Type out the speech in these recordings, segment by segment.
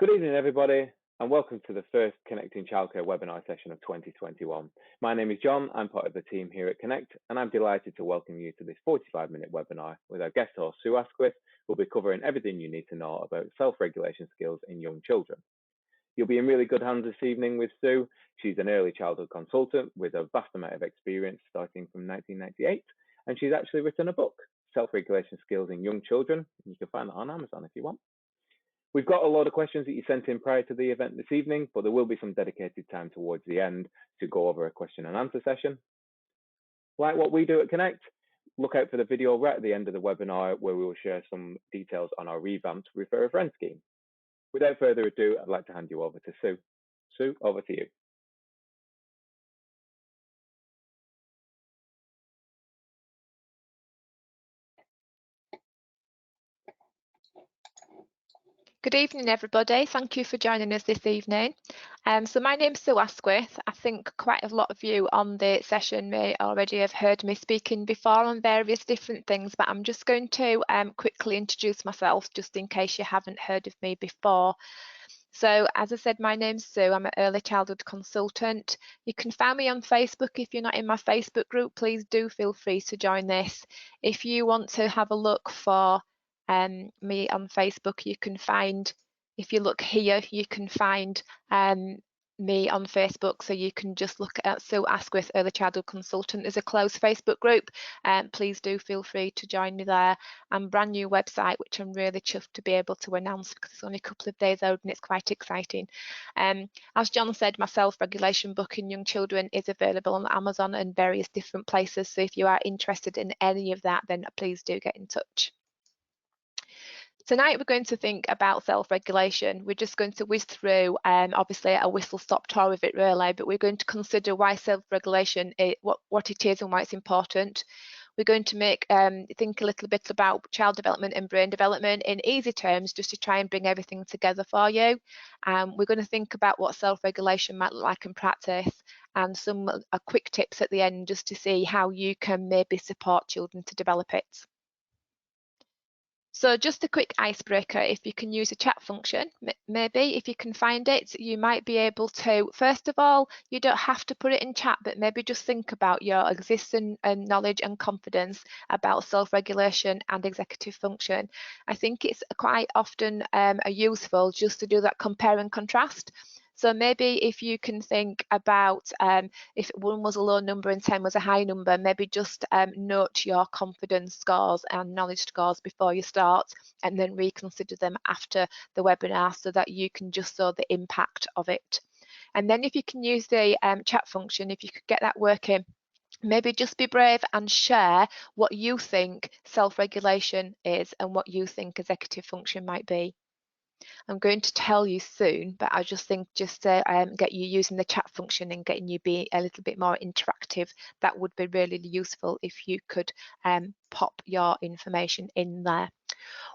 Good evening, everybody, and welcome to the first Connecting Childcare webinar session of 2021. My name is John. I'm part of the team here at Connect, and I'm delighted to welcome you to this 45-minute webinar with our guest host, Sue Asquith, who'll be covering everything you need to know about self-regulation skills in young children. You'll be in really good hands this evening with Sue. She's an early childhood consultant with a vast amount of experience starting from 1998, and she's actually written a book, Self-Regulation Skills in Young Children. You can find that on Amazon if you want. We've got a lot of questions that you sent in prior to the event this evening, but there will be some dedicated time towards the end to go over a question and answer session. Like what we do at Connect, look out for the video right at the end of the webinar where we will share some details on our revamped Refer a Friend scheme. Without further ado, I'd like to hand you over to Sue. Sue, over to you. Good evening, everybody. Thank you for joining us this evening. So my name's Sue Asquith. I think quite a lot of you on the session may already have heard me speaking before on various different things, but I'm just going to quickly introduce myself just in case you haven't heard of me before. So as I said, my name's Sue. I'm an early childhood consultant. You can find me on Facebook. If you're not in my Facebook group, please do feel free to join this. If you want to have a look for me on Facebook, you can find, if you look here, you can find me on Facebook, so you can just look at Sue Asquith, Early Childhood Consultant. There's a closed Facebook group, please do feel free to join me there. And brand new website, which I'm really chuffed to be able to announce because it's only a couple of days old and it's quite exciting. As John said, my self-regulation book in young children is available on Amazon and various different places, so if you are interested in any of that, then please do get in touch. Tonight we're going to think about self-regulation. We're just going to whiz through, obviously a whistle-stop tour of it really, but we're going to consider why self-regulation, what it is and why it's important. We're going to think a little bit about child development and brain development in easy terms, just to try and bring everything together for you. We're going to think about what self-regulation might look like in practice, and some quick tips at the end just to see how you can maybe support children to develop it. So just a quick icebreaker, if you can use a chat function, maybe if you can find it, you might be able to, first of all, you don't have to put it in chat, but maybe just think about your existing knowledge and confidence about self-regulation and executive function. I think it's quite often useful just to do that compare and contrast. So maybe if you can think about if 1 was a low number and 10 was a high number, maybe just note your confidence scores and knowledge scores before you start, and then reconsider them after the webinar so that you can just saw the impact of it. And then if you can use the chat function, if you could get that working, maybe just be brave and share what you think self-regulation is and what you think executive function might be. I'm going to tell you soon, but I just think just to get you using the chat function and getting you be a little bit more interactive, that would be really useful if you could pop your information in there.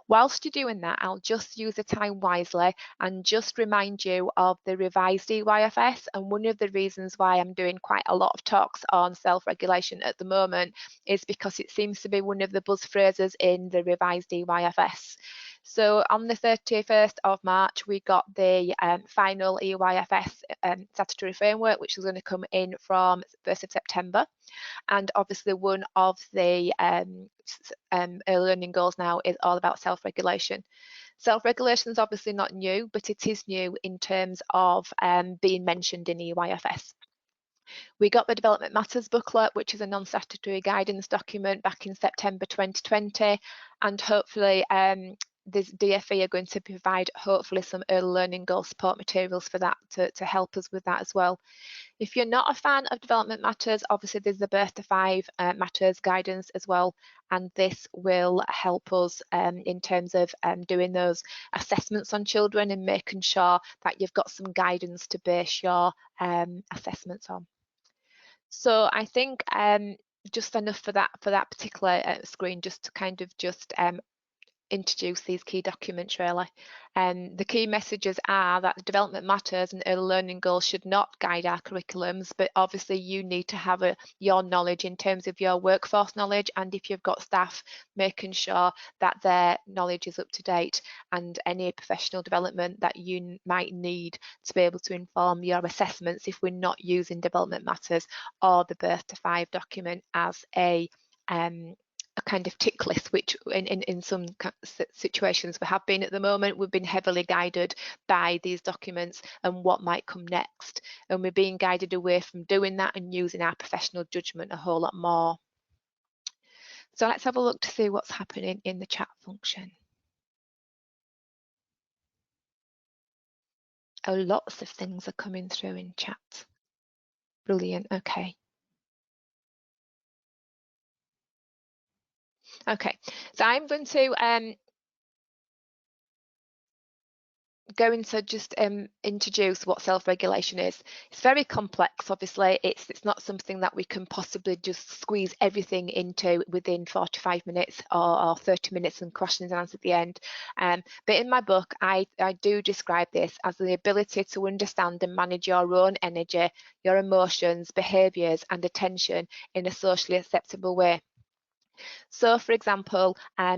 Whilst you're doing that, I'll just use the time wisely and just remind you of the revised EYFS. And one of the reasons why I'm doing quite a lot of talks on self-regulation at the moment is because it seems to be one of the buzz phrases in the revised EYFS. So on the 31st of March, we got the final EYFS statutory framework, which is going to come in from 1st of September. And obviously one of the early learning goals now is all about self-regulation. Self-regulation is obviously not new, but it is new in terms of being mentioned in EYFS. We got the Development Matters booklet, which is a non-statutory guidance document back in September 2020, and hopefully this DFE are going to provide hopefully some early learning goal support materials for that to help us with that as well. If you're not a fan of Development Matters, obviously there's the Birth to 5 Matters guidance as well, and this will help us in terms of doing those assessments on children and making sure that you've got some guidance to base your assessments on. So I think just enough for that particular screen, just to kind of just introduce these key documents really. The key messages are that development matters and early learning goals should not guide our curriculums, but obviously you need to have your knowledge in terms of your workforce knowledge, and if you've got staff, making sure that their knowledge is up to date, and any professional development that you might need to be able to inform your assessments if we're not using development matters or the Birth to 5 document as a kind of tick list, which in some situations we have been at the moment. We've been heavily guided by these documents and what might come next, and we're being guided away from doing that and using our professional judgment a whole lot more. So let's have a look to see what's happening in the chat function. Oh, lots of things are coming through in chat. Brilliant. Okay. Okay, so I'm going to go into just introduce what self-regulation is. It's very complex, obviously. It's not something that we can possibly just squeeze everything into within 45 minutes or 30 minutes and questions and answers at the end. But in my book, I do describe this as the ability to understand and manage your own energy, your emotions, behaviours and attention in a socially acceptable way. So, for example,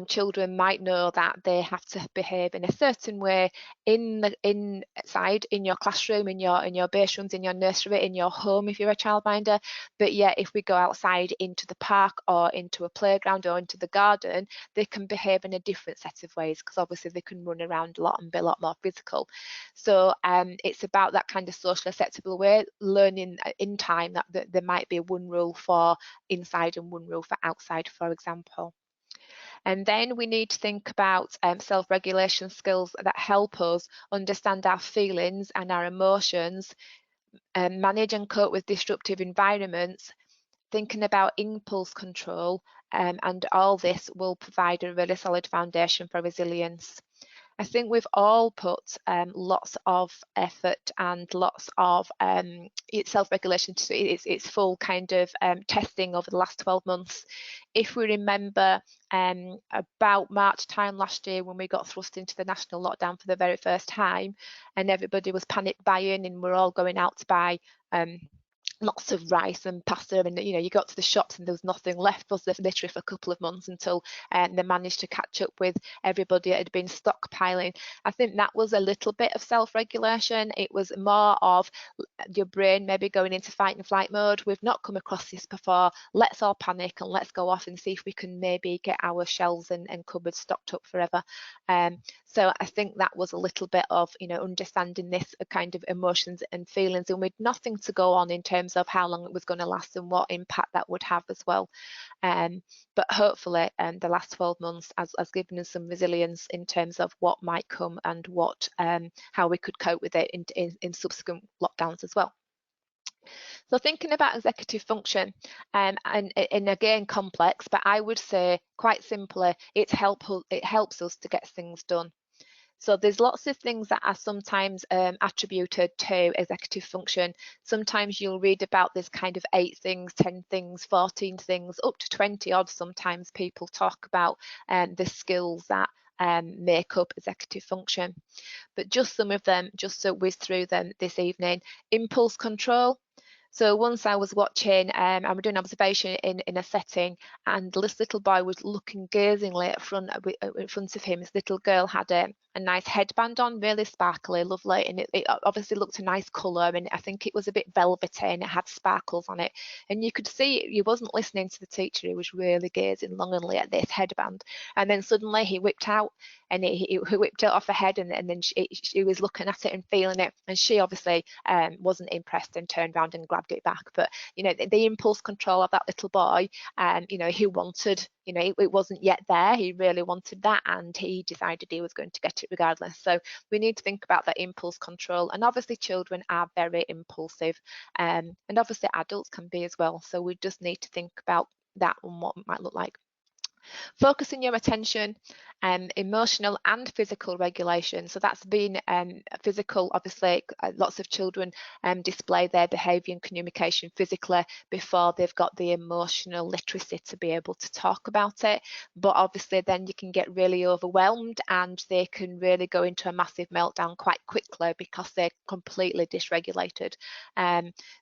children might know that they have to behave in a certain way inside in your classroom, in your base rooms, in your nursery, in your home if you're a childminder. But yet, if we go outside into the park or into a playground or into the garden, they can behave in a different set of ways, because obviously they can run around a lot and be a lot more physical. So it's about that kind of socially acceptable way, learning in time that there might be one rule for inside and one rule for outside, for example. And then we need to think about self-regulation skills that help us understand our feelings and our emotions, manage and cope with disruptive environments, thinking about impulse control, and all this will provide a really solid foundation for resilience. I think we've all put lots of effort and lots of self-regulation to its full kind of testing over the last 12 months. If we remember about March time last year, when we got thrust into the national lockdown for the very first time, and everybody was panic buying and we're all going out to buy lots of rice and pasta, and you got to the shops and there was nothing left, was there, literally for a couple of months, until they managed to catch up with everybody that had been stockpiling. I think that was a little bit of self-regulation. It was more of your brain maybe going into fight and flight mode. We've not come across this before, let's all panic and let's go off and see if we can maybe get our shelves and cupboards stocked up forever. So I think that was a little bit of understanding this kind of emotions and feelings, and with nothing to go on in terms of how long it was going to last and what impact that would have as well. But hopefully the last 12 months has given us some resilience in terms of what might come and what how we could cope with it in subsequent lockdowns as well. So thinking about executive function, and again complex, but I would say quite simply, it helps us to get things done. So there's lots of things that are sometimes attributed to executive function. Sometimes you'll read about this kind of 8 things, 10 things, 14 things, up to 20 odd. Sometimes people talk about the skills that make up executive function. But just some of them, just to whiz through them this evening. Impulse control. So once I was watching, and we're doing observation in a setting, and this little boy was looking gazingly in front of him. This little girl had a nice headband on, really sparkly, lovely, and it obviously looked a nice colour, and I think it was a bit velvety and it had sparkles on it. And you could see he wasn't listening to the teacher, he was really gazing longingly at this headband. And then suddenly he whipped out, and he whipped it off her head, and then she was looking at it and feeling it, and she obviously wasn't impressed and turned around and grabbed it back. But the impulse control of that little boy, he wanted, it wasn't yet there, he really wanted that, and he decided he was going to get it regardless. So we need to think about that impulse control, and obviously children are very impulsive, and obviously adults can be as well, so we just need to think about that and what it might look like. Focusing your attention, emotional and physical regulation. So that's been physical. Obviously, lots of children display their behaviour and communication physically before they've got the emotional literacy to be able to talk about it. But obviously then you can get really overwhelmed and they can really go into a massive meltdown quite quickly because they're completely dysregulated.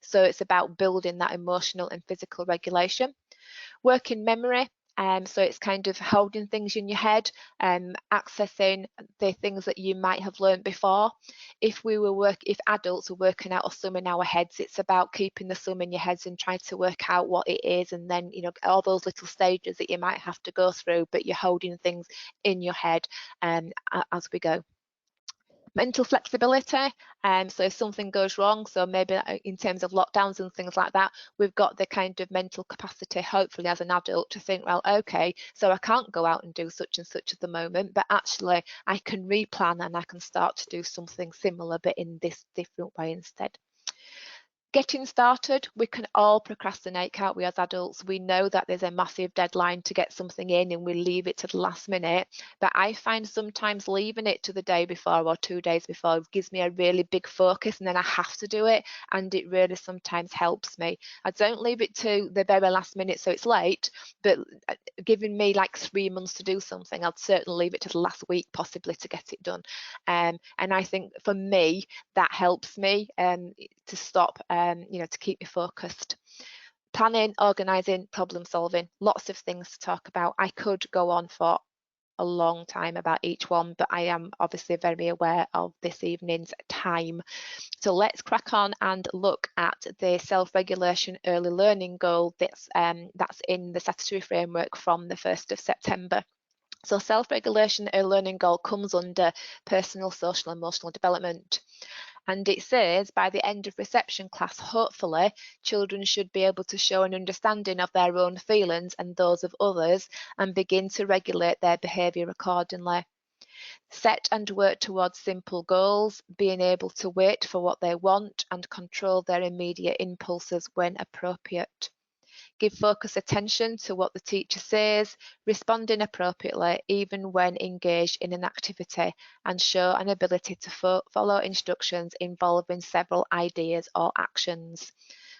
So it's about building that emotional and physical regulation. Working memory. So it's kind of holding things in your head, accessing the things that you might have learned before. If adults were working out a sum in our heads, it's about keeping the sum in your heads and trying to work out what it is, and then all those little stages that you might have to go through, but you're holding things in your head as we go. Mental flexibility, so if something goes wrong, so maybe in terms of lockdowns and things like that, we've got the kind of mental capacity, hopefully as an adult, to think, well, okay, so I can't go out and do such and such at the moment, but actually I can replan and I can start to do something similar, but in this different way instead. Getting started, we can all procrastinate, can't we, as adults? We know that there's a massive deadline to get something in and we leave it to the last minute. But I find sometimes leaving it to the day before or 2 days before gives me a really big focus, and then I have to do it, and it really sometimes helps me. I don't leave it to the very last minute so it's late, but giving me like 3 months to do something, I'd certainly leave it to the last week possibly to get it done. And I think for me, that helps me to stop, to keep me focused. Planning, organising, problem solving, lots of things to talk about. I could go on for a long time about each one, but I am obviously very aware of this evening's time. So let's crack on and look at the self-regulation early learning goal that's in the statutory framework from the 1st of September. So self-regulation early learning goal comes under personal, social, emotional development. And it says by the end of reception class, hopefully, children should be able to show an understanding of their own feelings and those of others and begin to regulate their behaviour accordingly. Set and work towards simple goals, being able to wait for what they want and control their immediate impulses when appropriate. Give focused attention to what the teacher says, responding appropriately even when engaged in an activity, and show an ability to follow instructions involving several ideas or actions.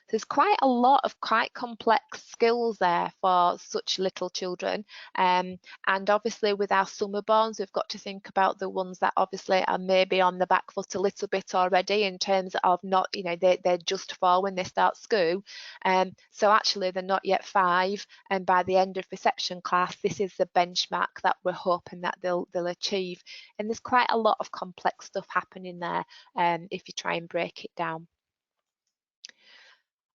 There's quite a lot of quite complex skills there for such little children. And obviously with our summer borns, we've got to think about the ones that obviously are maybe on the back foot a little bit already in terms of not, they're just 4 when they start school. So actually they're not yet 5. And by the end of reception class, this is the benchmark that we're hoping that they'll achieve. And there's quite a lot of complex stuff happening there if you try and break it down.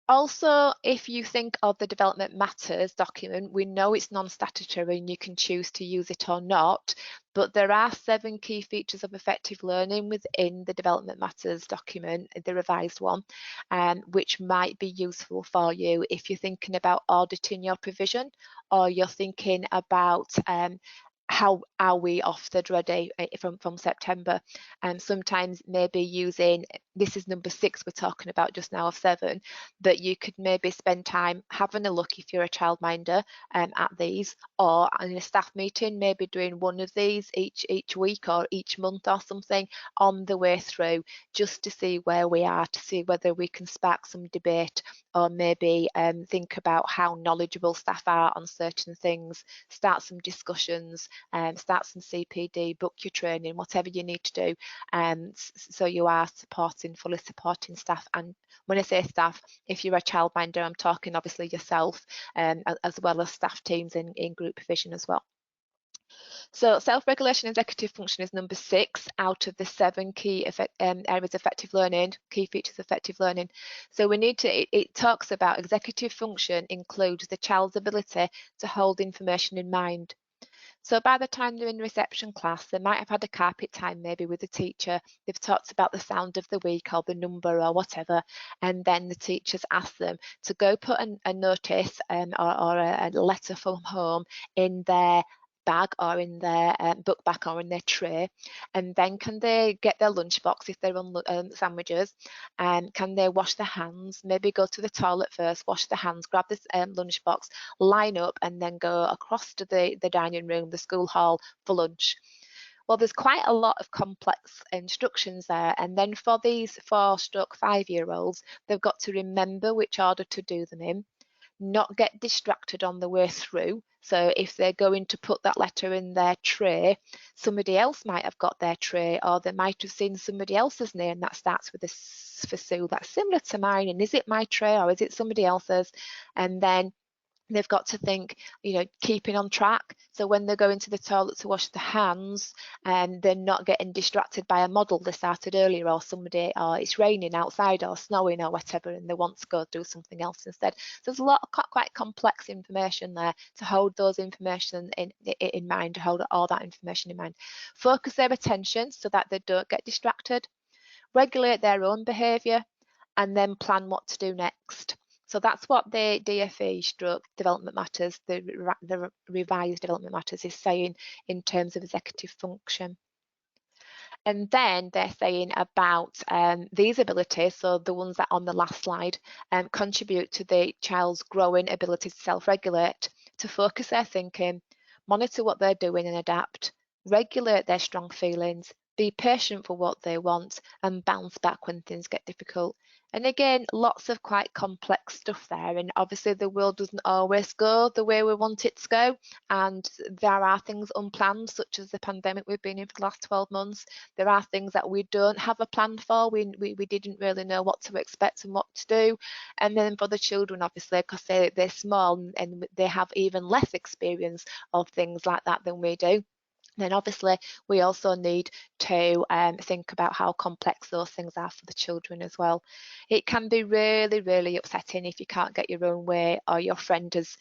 Also, if you think of the Development Matters document, we know it's non-statutory and you can choose to use it or not, but there are 7 key features of effective learning within the Development Matters document, the revised one, which might be useful for you if you're thinking about auditing your provision or you're thinking about how are we offered ready from September. Sometimes maybe using, this is number 6 we're talking about just now of 7, that you could maybe spend time having a look if you're a childminder at these, or in a staff meeting maybe doing one of these each week or each month or something on the way through, just to see where we are, to see whether we can spark some debate or maybe think about how knowledgeable staff are on certain things, start some discussions, start some CPD, book your training, whatever you need to do, so you are fully supporting staff. And when I say staff, if you're a childminder, I'm talking obviously yourself, as well as staff teams in group provision as well. So self-regulation executive function is number 6 out of the 7 key areas of effective learning, key features of effective learning. So we need to, it talks about executive function includes the child's ability to hold information in mind. So by the time they're in reception class, they might have had a carpet time maybe with the teacher. They've talked about the sound of the week or the number or whatever, and then the teachers ask them to go put a notice or a letter from home in their bag or in their book bag or in their tray, and then can they get their lunchbox if they're on sandwiches, and can they wash their hands, maybe go to the toilet first, wash their hands, grab this lunchbox, line up, and then go across to the dining room, the school hall for lunch. Well, there's quite a lot of complex instructions there, and then for these 4-5-year-olds, they've got to remember which order to do them in, not get distracted on the way through. So if they're going to put that letter in their tray, somebody else might have got their tray, or they might have seen somebody else's name that starts with a S for Sue that's similar to mine, and is it my tray or is it somebody else's? And then they've got to think, keeping on track. So when they're going to the toilet to wash their hands, they're not getting distracted by a model they started earlier, or somebody, or it's raining outside or snowing or whatever, and they want to go do something else instead. So there's a lot of quite complex information there to hold those information in mind, to hold all that information in mind. Focus their attention so that they don't get distracted, regulate their own behaviour, and then plan what to do next. So that's what the DFE stroke development matters, the revised development matters, is saying in terms of executive function. And then they're saying about these abilities, so the ones that are on the last slide, contribute to the child's growing ability to self-regulate, to focus their thinking, monitor what they're doing and adapt, regulate their strong feelings, be patient for what they want, and bounce back when things get difficult. And again, lots of quite complex stuff there, and obviously the world doesn't always go the way we want it to go, and there are things unplanned, such as the pandemic we've been in for the last 12 months. There are things that we don't have a plan for. We didn't really know what to expect and what to do. And then for the children, obviously, because they're small and they have even less experience of things like that than we do, then obviously we also need to think about how complex those things are for the children as well. It can be really, really upsetting if you can't get your own way, or your friend has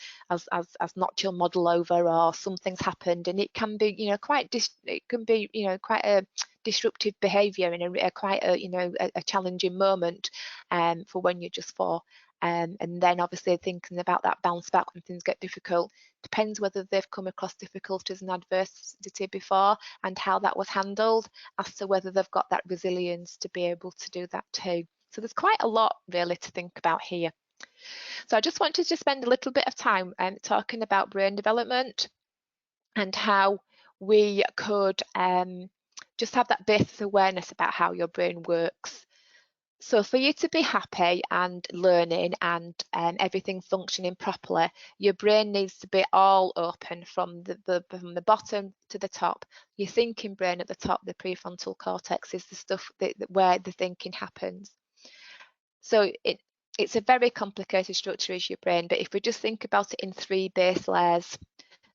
knocked your model over, or something's happened, and it can be, quite a disruptive behaviour and quite a challenging moment for when you're just 4. And then obviously thinking about that bounce back when things get difficult depends whether they've come across difficulties and adversity before and how that was handled, as to whether they've got that resilience to be able to do that too. So there's quite a lot really to think about here. So I just wanted to spend a little bit of time talking about brain development and how we could just have that basic awareness about how your brain works. So for you to be happy and learning and everything functioning properly, your brain needs to be all open from the bottom to the top. Your thinking brain at the top, the prefrontal cortex, is the stuff where the thinking happens. So it's a very complicated structure, is your brain, but if we just think about it in 3 base layers.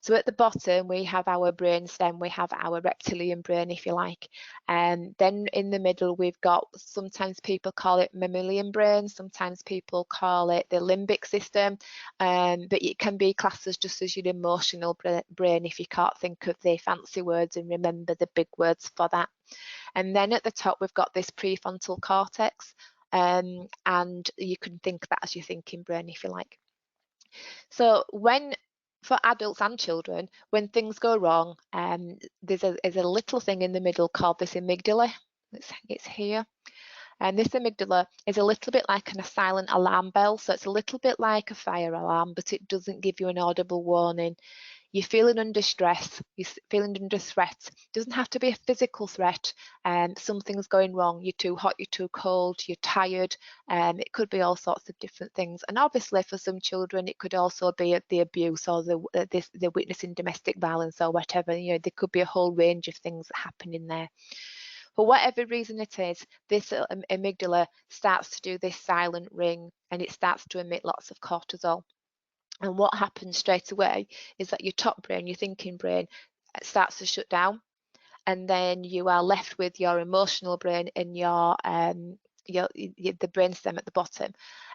So at the bottom, we have our brainstem, we have our reptilian brain, if you like. And then in the middle, we've got, sometimes people call it mammalian brain, sometimes people call it the limbic system, but it can be classed as just as your emotional brain if you can't think of the fancy words and remember the big words for that. And then at the top, we've got this prefrontal cortex, and you can think of that as your thinking brain, if you like. So for adults and children, when things go wrong, there's a little thing in the middle called this amygdala. It's here. And this amygdala is a little bit like a silent alarm bell. So it's a little bit like a fire alarm, but it doesn't give you an audible warning. You're feeling under stress, you're feeling under threat. It doesn't have to be a physical threat. Something's going wrong. You're too hot, you're too cold, you're tired. It could be all sorts of different things. And obviously for some children, it could also be the abuse or the witnessing domestic violence or whatever. There could be a whole range of things that happen in there. For whatever reason it is, this amygdala starts to do this silent ring, and it starts to emit lots of cortisol. And what happens straight away is that your top brain, your thinking brain, starts to shut down, and then you are left with your emotional brain and the brainstem at the bottom.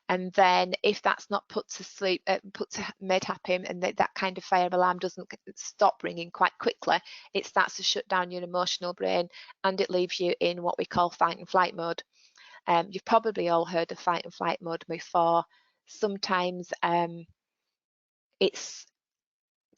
And then if that's not put to sleep, made happy, and that kind of fire alarm doesn't stop ringing quite quickly, it starts to shut down your emotional brain, and it leaves you in what we call fight and flight mode. You've probably all heard of fight and flight mode before. Sometimes it's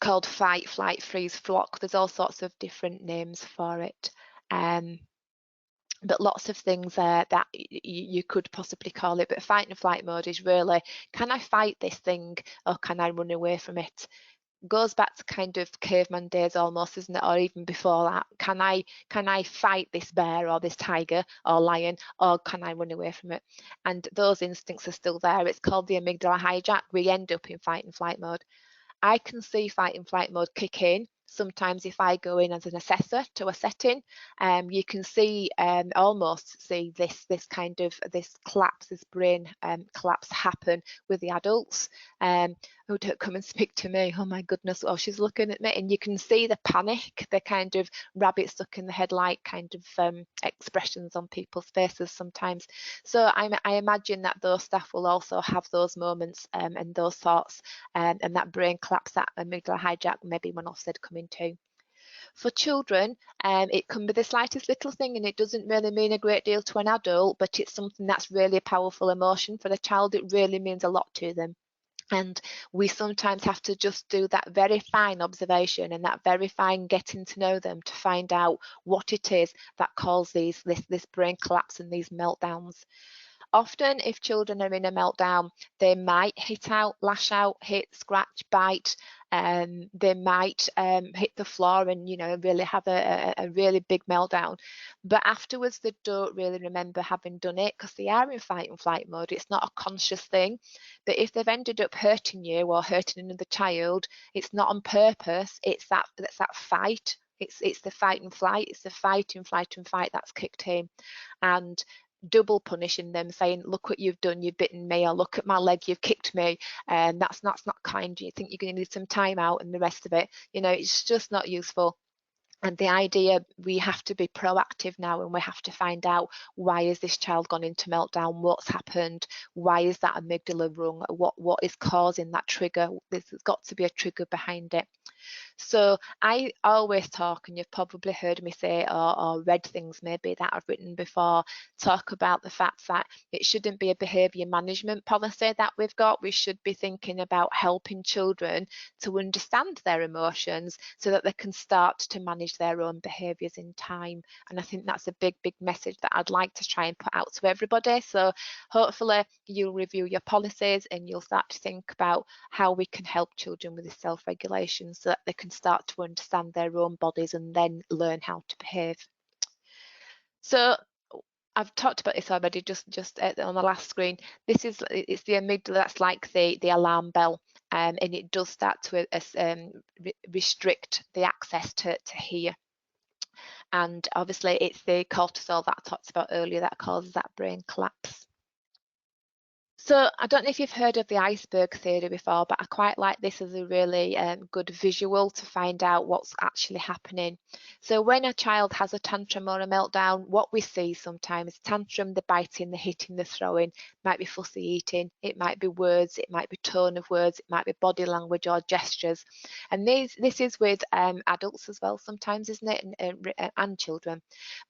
called fight, flight, freeze, flock. There's all sorts of different names for it. But lots of things that you could possibly call it. But fight and flight mode is really, can I fight this thing or can I run away from it? Goes back to kind of caveman days almost, isn't it? Or even before that. Can I fight this bear or this tiger or lion, or can I run away from it? And those instincts are still there. It's called the amygdala hijack. We end up in fight and flight mode. I can see fight and flight mode kick in. Sometimes if I go in as an assessor to a setting, you can see almost see this kind of this collapse, this brain collapse happen with the adults. Oh, don't come and speak to me. Oh my goodness. Oh, she's looking at me. And you can see the panic, the kind of rabbit stuck in the headlight kind of expressions on people's faces sometimes. So I imagine that those staff will also have those moments and those thoughts and that brain collapse, that amygdala hijack, maybe when offset coming too. For children, it can be the slightest little thing and it doesn't really mean a great deal to an adult, but it's something that's really a powerful emotion. For the child, it really means a lot to them. And we sometimes have to just do that very fine observation and that very fine getting to know them to find out what it is that causes this brain collapse and these meltdowns. Often, if children are in a meltdown, they might hit out, lash out, hit, scratch, bite. They might hit the floor and, you know, really have a really big meltdown. But afterwards, they don't really remember having done it because they are in fight and flight mode. It's not a conscious thing. But if they've ended up hurting you or hurting another child, it's not on purpose. It's that fight. It's the fight and flight. It's the fight and flight and fight that's kicked in. And double punishing them, saying, look what you've done, you've bitten me, or look at my leg, you've kicked me, and that's not kind. You think you're going to need some time out and the rest of it, you know, it's just not useful. And the idea, we have to be proactive now and we have to find out, why has this child gone into meltdown, what's happened, why is that amygdala rung, what is causing that trigger. There's got to be a trigger behind it. So I always talk, and you've probably heard me say or read things maybe that I've written before, talk about the fact that it shouldn't be a behaviour management policy that we've got. We should be thinking about helping children to understand their emotions so that they can start to manage their own behaviours in time. And I think that's a big message that I'd like to try and put out to everybody. So hopefully you'll review your policies and you'll start to think about how we can help children with this self-regulation so that they can start to understand their own bodies and then learn how to behave. So I've talked about this already, just on the last screen. It's the amygdala that's like the alarm bell, and it does start to restrict the access to hear. And obviously it's the cortisol that I talked about earlier that causes that brain collapse. So I don't know if you've heard of the iceberg theory before, but I quite like this as a really good visual to find out what's actually happening. So when a child has a tantrum or a meltdown, what we see sometimes is tantrum, the biting, the hitting, the throwing, might be fussy eating, it might be words, it might be tone of words, it might be body language or gestures. And this is with adults as well sometimes, isn't it, and children.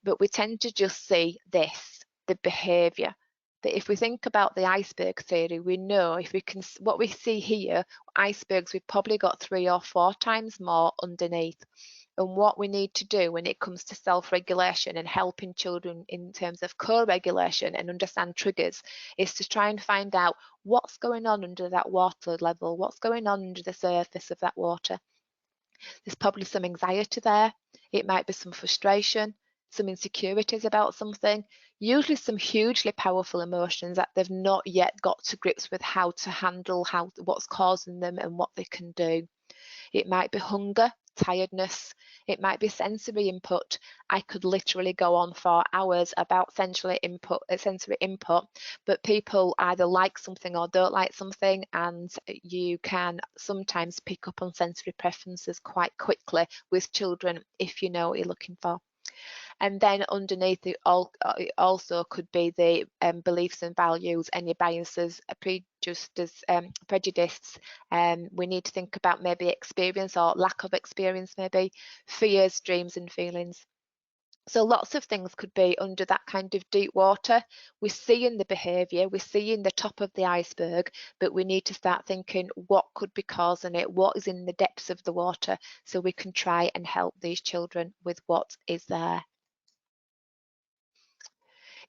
But we tend to just see this, the behaviour. That if we think about the iceberg theory, we know if we can, what we see here, icebergs, we've probably got 3 or 4 times more underneath. And what we need to do when it comes to self-regulation and helping children in terms of co-regulation and understand triggers is to try and find out what's going on under that water level, what's going on under the surface of that water. There's probably some anxiety there. It might be some frustration, some insecurities about something, usually some hugely powerful emotions that they've not yet got to grips with how to handle, what's causing them and what they can do. It might be hunger, tiredness, it might be sensory input. I could literally go on for hours about sensory input, but people either like something or don't like something, and you can sometimes pick up on sensory preferences quite quickly with children if you know what you're looking for. And then underneath it also could be the beliefs and values, any biases, prejudices. We need to think about maybe experience or lack of experience, maybe fears, dreams and feelings. So lots of things could be under that kind of deep water. We're seeing the behaviour, we're seeing the top of the iceberg, but we need to start thinking what could be causing it, what is in the depths of the water, so we can try and help these children with what is there.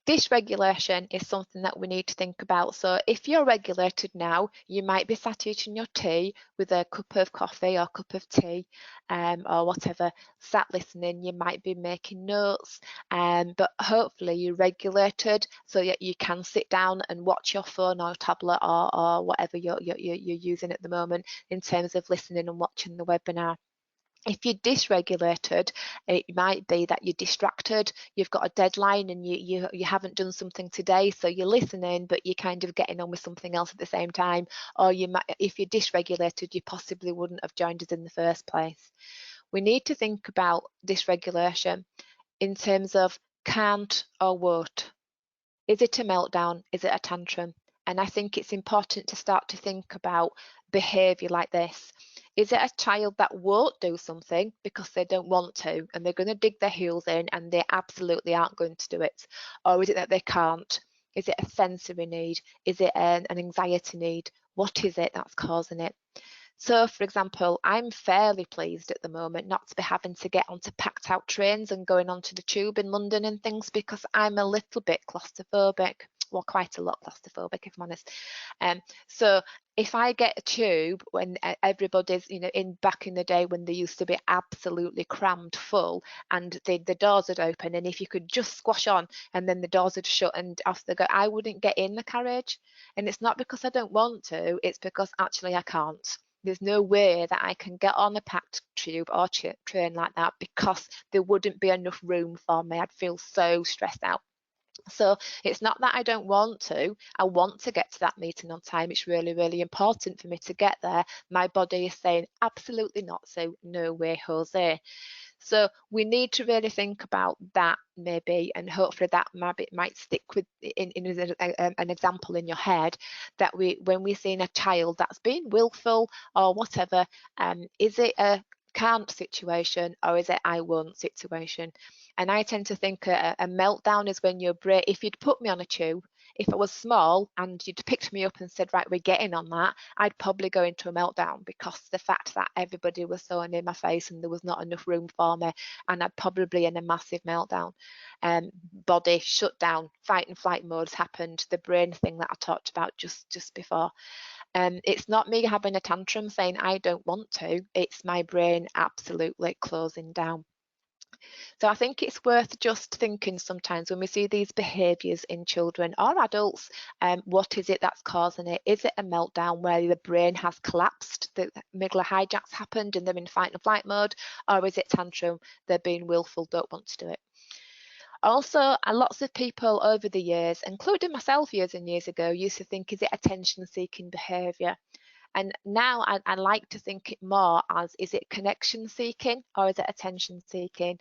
Dysregulation is something that we need to think about. So if you're regulated now, you might be sat eating your tea with a cup of coffee or cup of tea or whatever, sat listening. You might be making notes, but hopefully you're regulated so that you can sit down and watch your phone or tablet or whatever you're using at the moment in terms of listening and watching the webinar. If you're dysregulated, it might be that you're distracted, you've got a deadline and you haven't done something today, so you're listening, but you're kind of getting on with something else at the same time. Or you might, if you're dysregulated, you possibly wouldn't have joined us in the first place. We need to think about dysregulation in terms of can't or won't. Is it a meltdown? Is it a tantrum? And I think it's important to start to think about behaviour like this. Is it a child that won't do something because they don't want to and they're going to dig their heels in and they absolutely aren't going to do it? Or is it that they can't? Is it a sensory need? Is it an anxiety need? What is it that's causing it? So, for example, I'm fairly pleased at the moment not to be having to get onto packed out trains and going onto the tube in London and things, because I'm a little bit claustrophobic. Well, quite a lot claustrophobic, if I'm honest. So if I get a tube when everybody's, back in the day when they used to be absolutely crammed full and the doors would open, and if you could just squash on and then the doors would shut and off they go, I wouldn't get in the carriage. And it's not because I don't want to, it's because actually I can't. There's no way that I can get on a packed tube or train like that because there wouldn't be enough room for me. I'd feel so stressed out. So it's not that I don't want to. I want to get to that meeting on time. It's really, really important for me to get there. My body is saying absolutely not, so no way, Jose. So we need to really think about that maybe, and hopefully that might stick with in an example in your head, that when we're seeing a child that's being willful or whatever, is it a can't situation or is it I won't situation? And I tend to think a meltdown is when your brain, if you'd put me on a tube, if I was small and you'd picked me up and said, right, we're getting on that, I'd probably go into a meltdown because the fact that everybody was so in my face and there was not enough room for me, and I'd probably in a massive meltdown. Body shut down, fight and flight modes happened, the brain thing that I talked about just before. It's not me having a tantrum saying I don't want to, it's my brain absolutely closing down. So I think it's worth just thinking sometimes when we see these behaviours in children or adults, what is it that's causing it? Is it a meltdown where the brain has collapsed, the amygdala hijacks happened and they're in fight and flight mode? Or is it tantrum, they're being willful, don't want to do it? Also, lots of people over the years, including myself years and years ago, used to think, is it attention-seeking behaviour? And now I like to think it more as, is it connection seeking or is it attention seeking?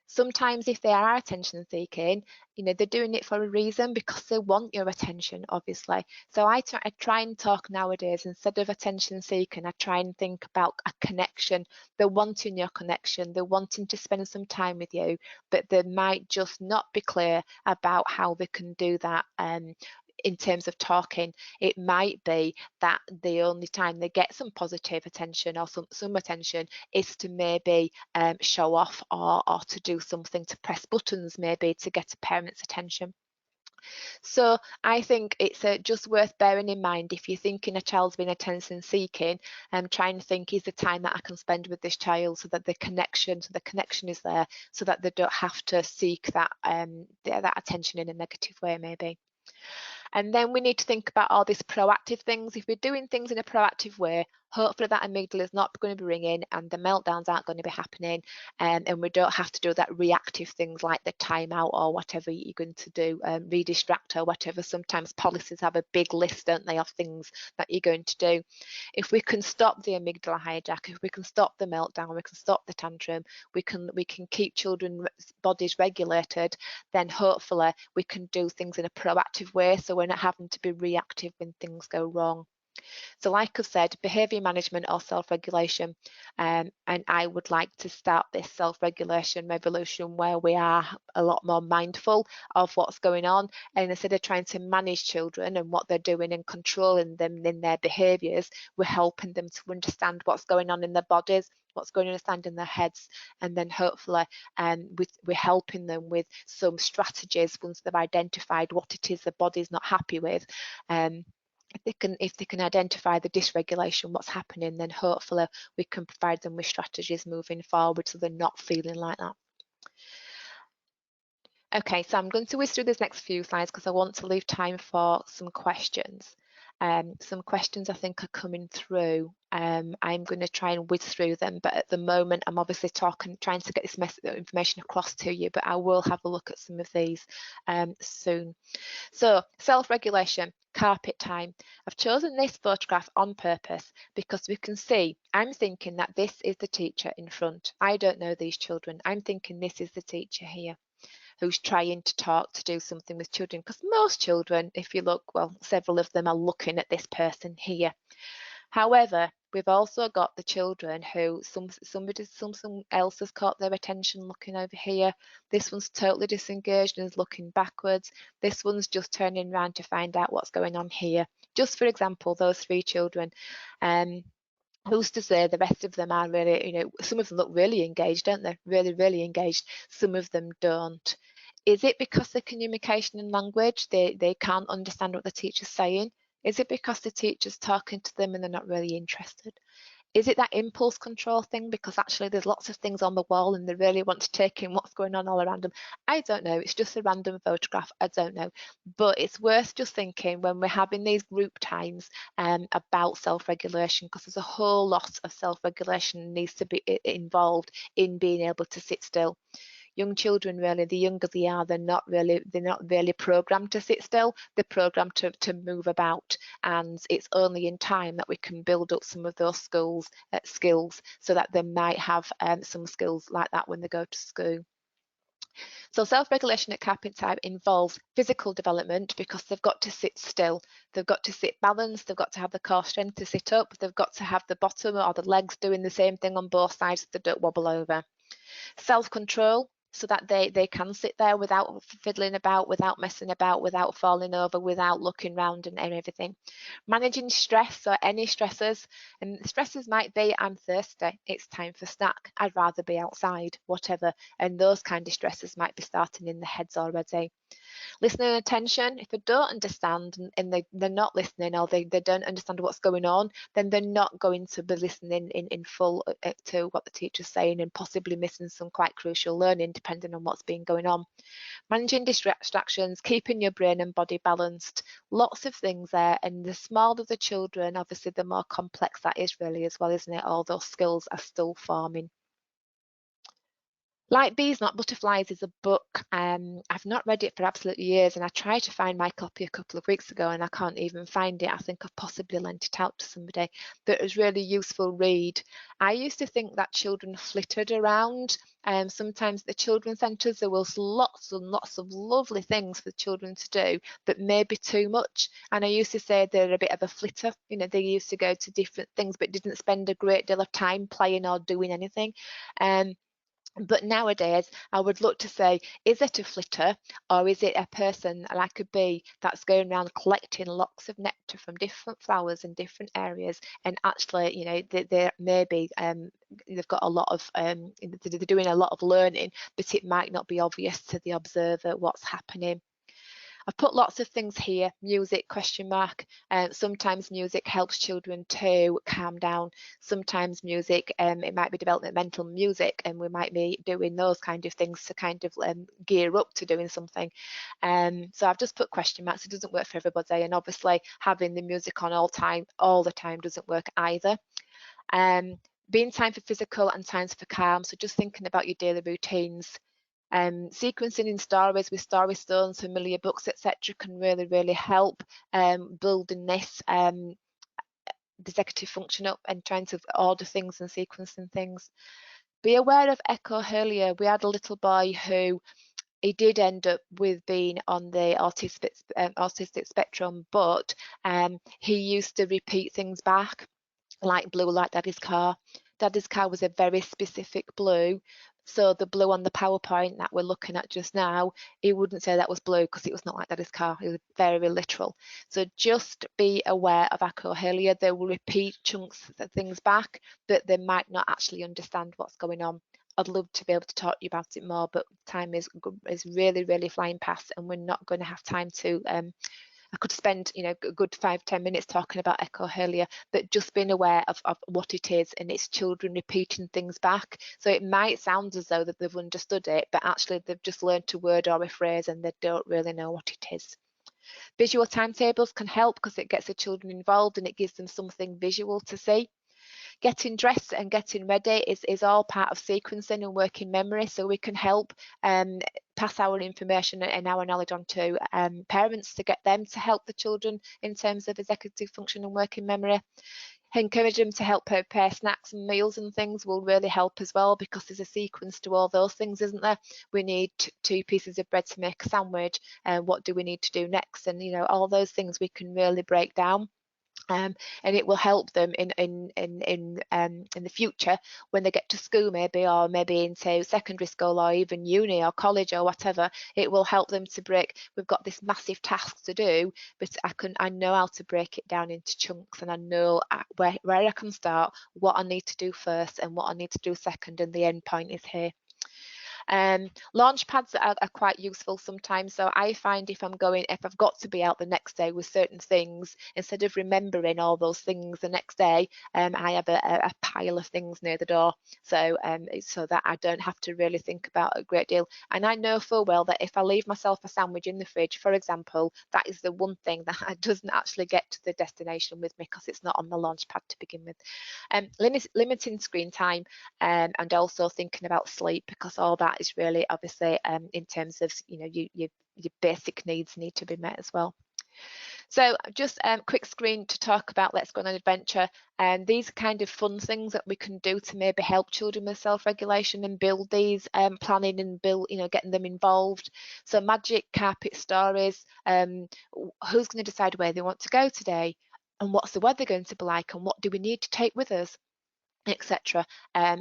Sometimes if they are attention seeking, they're doing it for a reason because they want your attention, obviously. So I try and talk nowadays, instead of attention seeking, I try and think about a connection. They're wanting your connection, they're wanting to spend some time with you, but they might just not be clear about how they can do that. In terms of talking, it might be that the only time they get some positive attention or some attention is to maybe show off or to do something, to press buttons maybe to get a parent's attention. So I think it's just worth bearing in mind, if you're thinking a child's been attention seeking, try and think, is the time that I can spend with this child so that the connection is there, so that they don't have to seek that that attention in a negative way maybe. And then we need to think about all these proactive things. If we're doing things in a proactive way, hopefully that amygdala is not going to be ringing and the meltdowns aren't going to be happening, and we don't have to do that reactive things like the timeout or whatever you're going to do, redistract or whatever. Sometimes policies have a big list, don't they, of things that you're going to do. If we can stop the amygdala hijack, if we can stop the meltdown, we can stop the tantrum, we can keep children's bodies regulated, then hopefully we can do things in a proactive way, so we're not having to be reactive when things go wrong. So like I said, behaviour management or self-regulation, and I would like to start this self-regulation revolution where we are a lot more mindful of what's going on, and instead of trying to manage children and what they're doing and controlling them in their behaviours, we're helping them to understand what's going on in their bodies, what's going on in their heads, and then hopefully we're helping them with some strategies once they've identified what it is the body's not happy with. If they can identify the dysregulation, what's happening, then hopefully we can provide them with strategies moving forward so they're not feeling like that. Okay, so I'm going to whiz through these next few slides because I want to leave time for some questions. Some questions I think are coming through. I'm going to try and whiz through them, but at the moment I'm obviously trying to get this information across to you, but I will have a look at some of these soon. So self-regulation, carpet time. I've chosen this photograph on purpose because we can see, I'm thinking that this is the teacher in front. I don't know these children. I'm thinking this is the teacher here who's trying to talk to do something with children, because most children, if you look, well, several of them are looking at this person here. However, we've also got the children who something else has caught their attention looking over here. This one's totally disengaged and is looking backwards. This one's just turning around to find out what's going on here. Just for example, those three children. Who's to say the rest of them are really, some of them look really engaged, don't they? Really, really engaged. Some of them don't. Is it because the communication and language, they can't understand what the teacher's saying? Is it because the teacher's talking to them and they're not really interested? Is it that impulse control thing? Because actually there's lots of things on the wall and they really want to take in what's going on all around them. I don't know. It's just a random photograph. I don't know. But it's worth just thinking when we're having these group times about self-regulation, because there's a whole lot of self-regulation needs to be involved in being able to sit still. Young children, really, the younger they are, they're not really programmed to sit still. They're programmed to move about, and it's only in time that we can build up some of those skills so that they might have some skills like that when they go to school. So self-regulation at carpet time involves physical development because they've got to sit still. They've got to sit balanced, they've got to have the core strength to sit up, they've got to have the bottom or the legs doing the same thing on both sides so they don't wobble over. Self-control, so that they can sit there without fiddling about, without messing about, without falling over, without looking round and everything. Managing stress, or any stressors, and stressors might be, I'm thirsty, it's time for snack, I'd rather be outside, whatever, and those kind of stressors might be starting in the heads already. Listening and attention, if they don't understand and they're not listening, or they don't understand what's going on, then they're not going to be listening in full to what the teacher's saying, and possibly missing some quite crucial learning depending on what's been going on. Managing distractions, keeping your brain and body balanced, lots of things there, and the smaller the children, obviously the more complex that is really as well, isn't it? All those skills are still forming. Like Bees Not Butterflies is a book. I've not read it for absolutely years, and I tried to find my copy a couple of weeks ago and I can't even find it. I think I've possibly lent it out to somebody, but it was really useful read. I used to think that children flittered around. Sometimes at the children's centres there was lots and lots of lovely things for children to do, but maybe too much. And I used to say they're a bit of a flitter. They used to go to different things but didn't spend a great deal of time playing or doing anything. But nowadays, I would look to say, is it a flitter, or is it a person like a bee that's going around collecting lots of nectar from different flowers in different areas? And actually, they maybe they've got a lot of they're doing a lot of learning, but it might not be obvious to the observer what's happening. I've put lots of things here, music, question mark. Sometimes music helps children to calm down. Sometimes music, it might be developmental music, and we might be doing those kind of things to kind of gear up to doing something. So I've just put question marks. It doesn't work for everybody, and obviously having the music on all the time doesn't work either. Being time for physical and times for calm. So just thinking about your daily routines. Sequencing in stories with story stones, familiar books, etc. can really, really help building this executive function up and trying to order things and sequencing things. Be aware of echolalia. We had a little boy who he did end up with being on the autistic spectrum, but he used to repeat things back, like blue like Daddy's car. Daddy's car was a very specific blue. So the blue on the PowerPoint that we're looking at just now, he wouldn't say that was blue because it was not like Daddy's car. It was very literal. So just be aware of echolalia. They will repeat chunks of things back, but they might not actually understand what's going on. I'd love to be able to talk to you about it more, but time is really flying past, and we're not going to have time to I could spend, a good 5-10 minutes talking about echolalia, but just being aware of what it is, and it's children repeating things back. So it might sound as though that they've understood it, but actually they've just learned a word or a phrase and they don't really know what it is. Visual timetables can help because it gets the children involved and it gives them something visual to see. Getting dressed and getting ready is all part of sequencing and working memory, so we can help pass our information and our knowledge on to parents to get them to help the children in terms of executive function and working memory. Encourage them to help prepare snacks and meals and things will really help as well, because there's a sequence to all those things, isn't there? We need 2 pieces of bread to make a sandwich, and what do we need to do next? And all those things we can really break down. And it will help them in the future when they get to school, maybe into secondary school or even uni or college or whatever. It will help them to break. We've got this massive task to do, but I know how to break it down into chunks, and I know where I can start, what I need to do first, and what I need to do second, and the end point is here. Launch pads are quite useful sometimes. So I find if I've got to be out the next day with certain things, instead of remembering all those things the next day, I have a pile of things near the door, so that I don't have to really think about a great deal. And I know full well that if I leave myself a sandwich in the fridge, for example, that is the one thing that doesn't actually get to the destination with me because it's not on the launch pad to begin with. Limiting screen time, and also thinking about sleep, because all that is really obviously in terms of your basic needs need to be met as well. So just a quick screen to talk about Let's Go on an Adventure, and these are kind of fun things that we can do to maybe help children with self-regulation and build these planning and getting them involved. So magic carpet stories, who's going to decide where they want to go today, and what's the weather going to be like, and what do we need to take with us, etc.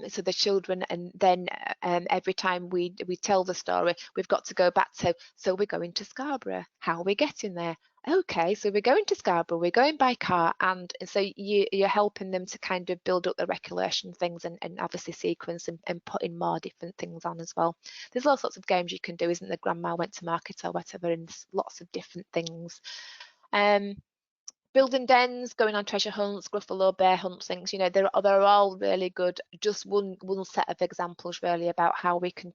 So the children, and then every time we tell the story, we've got to go back to, so we're going to Scarborough, how are we getting there? Okay, so we're going to Scarborough, we're going by car, and so you're helping them to kind of build up the recollection things, and obviously sequence and put in more different things on as well. There's all sorts of games you can do, isn't there? Grandma went to market or whatever, and lots of different things. Building dens, going on treasure hunts, Gruffalo bear hunts, things, they're all really good. Just one set of examples really about how we can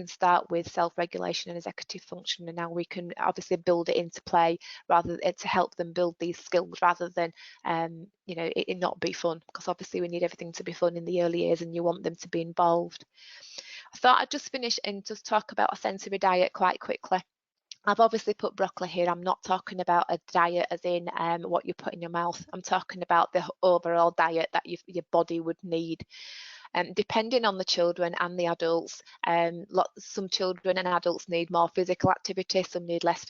start with self-regulation and executive function, and now we can obviously build it into play to help them build these skills, rather than it not be fun, because obviously we need everything to be fun in the early years and you want them to be involved. I thought I'd just finish and just talk about a sensory diet quite quickly. I've obviously put broccoli here. I'm not talking about a diet as in what you put in your mouth. I'm talking about the overall diet that your body would need. Depending on the children and the adults, some children and adults need more physical activity, some need less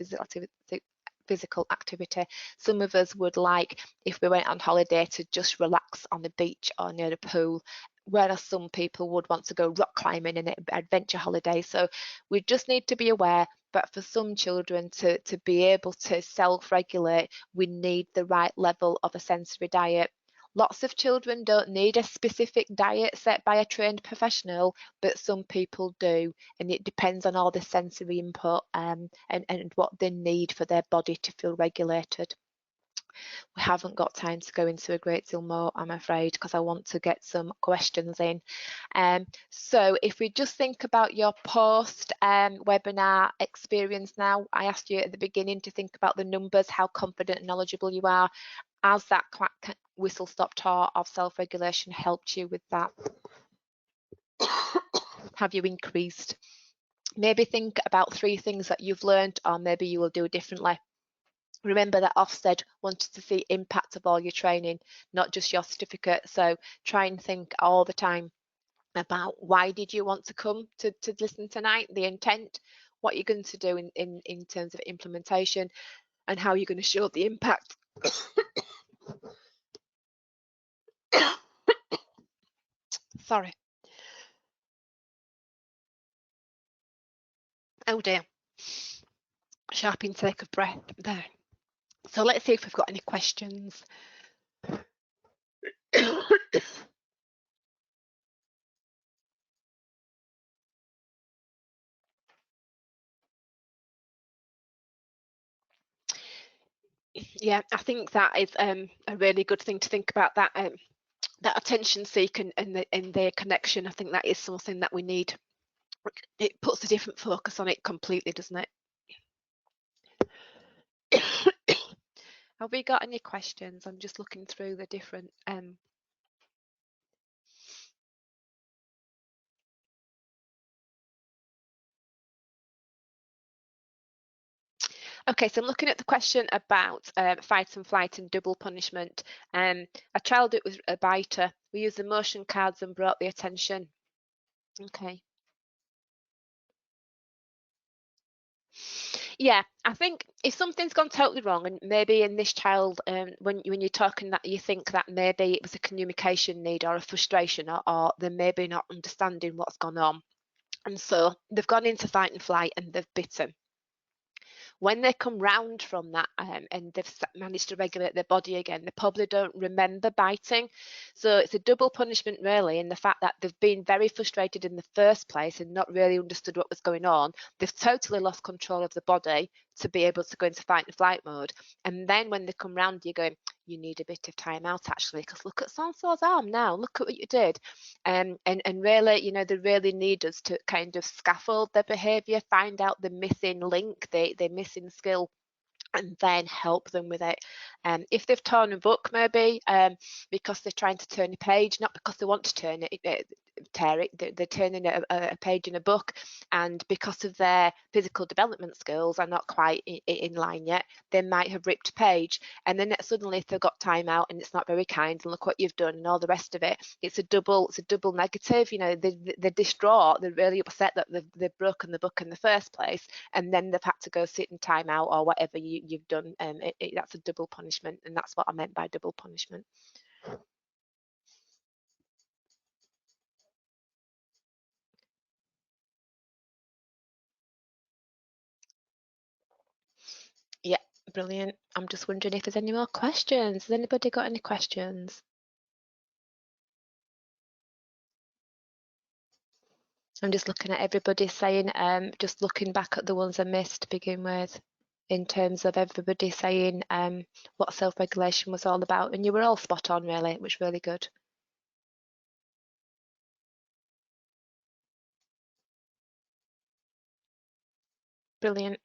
physical activity. Some of us would like, if we went on holiday, to just relax on the beach or near the pool, whereas some people would want to go rock climbing in an adventure holiday. So we just need to be aware. But for some children to be able to self-regulate, we need the right level of a sensory diet. Lots of children don't need a specific diet set by a trained professional, but some people do, and it depends on all the sensory input and what they need for their body to feel regulated. We haven't got time to go into a great deal more, I'm afraid, because I want to get some questions in. So if we just think about your post webinar experience now, I asked you at the beginning to think about the numbers, how confident and knowledgeable you are. Has that whistle stop tour of self-regulation helped you with that? Have you increased? Maybe think about 3 things that you've learned, or maybe you will do differently. Remember that Ofsted wanted to see impact of all your training, not just your certificate. So try and think all the time about, why did you want to come to listen tonight, the intent? what you're going to do in terms of implementation, and how you're going to show the impact. Sorry. Oh dear. Sharp intake of breath there. So let's see if we've got any questions. Yeah, I think that is a really good thing to think about, that that attention seek and their connection. I think that is something that we need. It puts a different focus on it completely, doesn't it? Have we got any questions? I'm just looking through the different Okay, so I'm looking at the question about fight and flight and double punishment. A child that was a biter, we used the motion cards and brought the attention. Okay. Yeah, I think if something's gone totally wrong, and maybe in this child, when you're talking, that you think that maybe it was a communication need or a frustration, or they're maybe not understanding what's gone on, and so they've gone into fight and flight and they've bitten. When they come round from that and they've managed to regulate their body again, they probably don't remember biting. So it's a double punishment really, in the fact that they've been very frustrated in the first place and not really understood what was going on. They've totally lost control of the body to be able to go into fight and flight mode. And then when they come round, you're going, you need a bit of time out actually, because look at so-and-so's arm now, look at what you did. And really, you know, they really need us to kind of scaffold their behaviour, find out the missing link, the missing skill, and then help them with it. If they've torn a book, maybe because they're trying to turn a page, not because they want to tear it, they're turning a page in a book, and because of their physical development skills are not quite in line yet, they might have ripped a page, and then suddenly if they've got time out and it's not very kind, and look what you've done and all the rest of it, it's a double negative. You know, they're distraught, they're really upset that they've broken the book in the first place, and then they've had to go sit in time out or whatever you've done. That's a double punishment, and that's what I meant by double punishment. Yeah, brilliant. I'm just wondering if there's any more questions. Has anybody got any questions? I'm just looking at everybody saying, just looking back at the ones I missed to begin with, in terms of everybody saying what self-regulation was all about, and you were all spot on really, which was really good. Brilliant.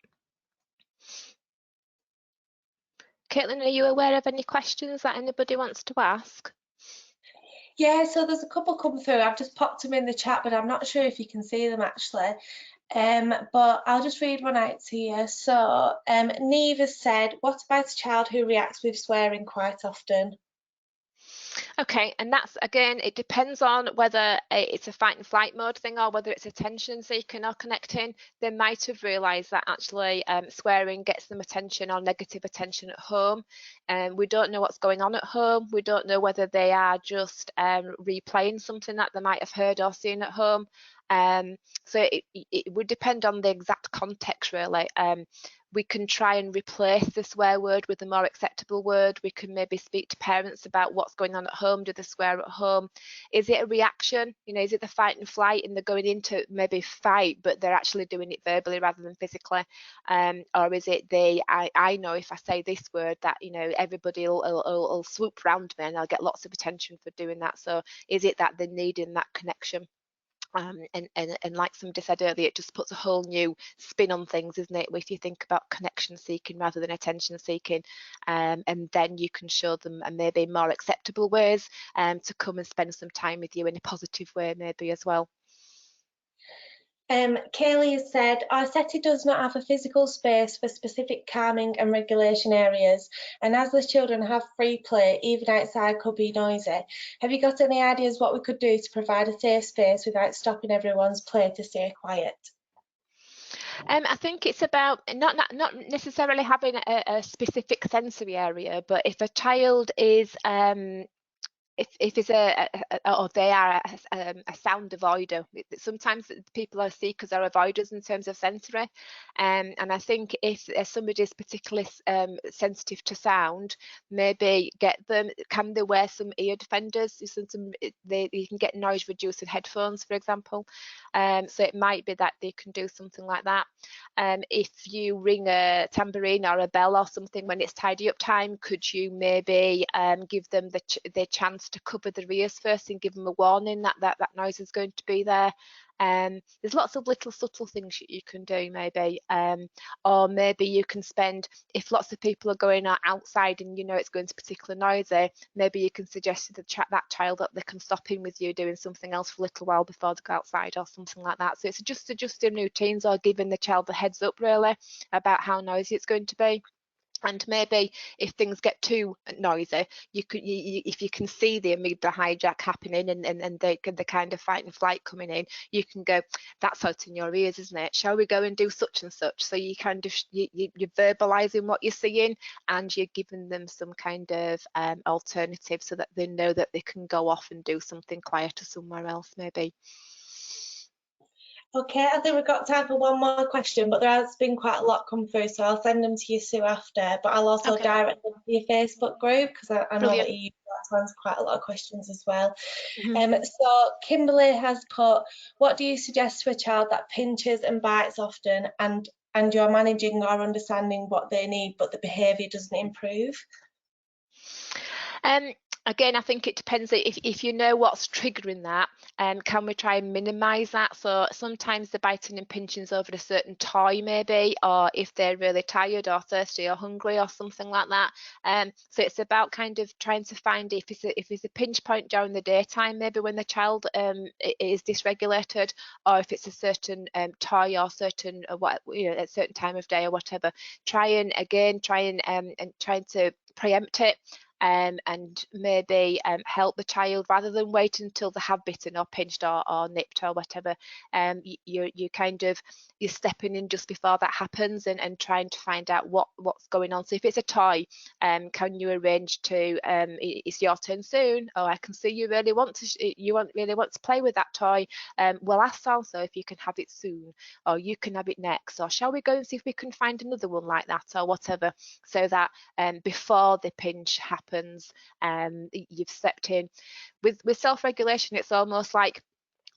Caitlin, are you aware of any questions that anybody wants to ask? Yeah, so there's a couple come through. I've just popped them in the chat, but I'm not sure if you can see them actually. But I'll just read one out to you. So Neve has said, what about a child who reacts with swearing quite often? Okay, and that's, again, it depends on whether it's a fight and flight mode thing or whether it's attention seeking or connecting. They might have realised that actually swearing gets them attention or negative attention at home. We don't know what's going on at home. We don't know whether they are just replaying something that they might have heard or seen at home. So it would depend on the exact context really. We can try and replace the swear word with a more acceptable word. We can maybe speak to parents about what's going on at home. Do they swear at home? Is it a reaction? You know, is it the fight and flight and they're going into maybe fight, but they're actually doing it verbally rather than physically? Or is it I know if I say this word that, you know, everybody will swoop round me and I'll get lots of attention for doing that. So is it that they're needing that connection? And like somebody said earlier, it just puts a whole new spin on things, isn't it? If you think about connection seeking rather than attention seeking, and then you can show them maybe more acceptable ways to come and spend some time with you in a positive way maybe as well. Kaylee has said, our SETI does not have a physical space for specific calming and regulation areas, and as the children have free play, even outside could be noisy. Have you got any ideas what we could do to provide a safe space without stopping everyone's play to stay quiet? I think it's about not necessarily having a specific sensory area, but if a child is if it's or they are a sound avoider. Sometimes people are seekers are avoiders in terms of sensory, and I think if somebody is particularly sensitive to sound, maybe get them, can they wear some ear defenders? You can get noise reducing headphones, for example. So it might be that they can do something like that. If you ring a tambourine or a bell or something when it's tidy up time, could you maybe give them the chance to cover their ears first and give them a warning that noise is going to be there? There's lots of little subtle things you can do, maybe, or maybe you can spend, if lots of people are going outside and you know it's going to be particularly noisy, maybe you can suggest to that child that they can stop in with you doing something else for a little while before they go outside or something like that. So it's just adjusting routines or giving the child the heads up really about how noisy it's going to be. And maybe if things get too noisy, if you can see the amygdala hijack happening and the kind of fight and flight coming in, you can go, that's hurting your ears, isn't it? Shall we go and do such and such? So you kind of you're verbalizing what you're seeing, and you're giving them some kind of alternative so that they know that they can go off and do something quieter somewhere else, maybe. Okay, I think we've got time for one more question, but there has been quite a lot come through, so I'll send them to you, Sue, after. But I'll also direct them to your Facebook group, because I know that you use that to answer quite a lot of questions as well. So Kimberly has put, what do you suggest to a child that pinches and bites often, and you're managing or understanding what they need, but the behaviour doesn't improve? Again, I think it depends if you know what's triggering that, can we try and minimise that? So sometimes the biting and pinching is over a certain toy maybe, or if they're really tired or thirsty or hungry or something like that. So it's about kind of trying to find if it's a pinch point during the daytime, maybe when the child is dysregulated, or if it's a certain toy or certain at a certain time of day or whatever. Trying to preempt it. And maybe help the child rather than wait until they have bitten or pinched or nipped or whatever. You're stepping in just before that happens and trying to find out what's going on. So if it's a toy, can you arrange to it's your turn soon, or I can see you really want to play with that toy. We'll ask also if you can have it soon, or you can have it next, or shall we go and see if we can find another one like that or whatever, so that before the pinch happens, you've stepped in. With self-regulation, it's almost like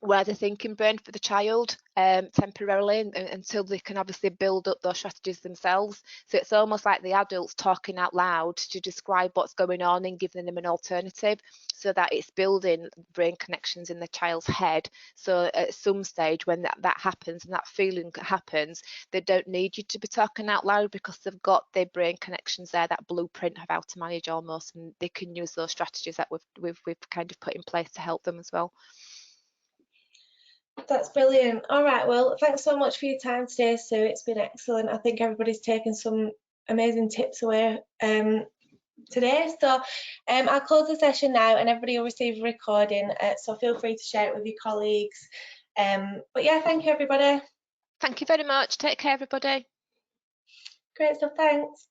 where the thinking brain for the child temporarily until they can obviously build up those strategies themselves. So it's almost like the adults talking out loud to describe what's going on and giving them an alternative, so that it's building brain connections in the child's head. So at some stage when that happens and that feeling happens, they don't need you to be talking out loud, because they've got their brain connections there, that blueprint of how to manage almost, and they can use those strategies that we've kind of put in place to help them as well. That's brilliant. All right, well, thanks so much for your time today, Sue. It's been excellent. I think everybody's taken some amazing tips away today. So I'll close the session now, and everybody will receive a recording. So feel free to share it with your colleagues. But yeah, thank you, everybody. Thank you very much. Take care, everybody. Great stuff. Thanks.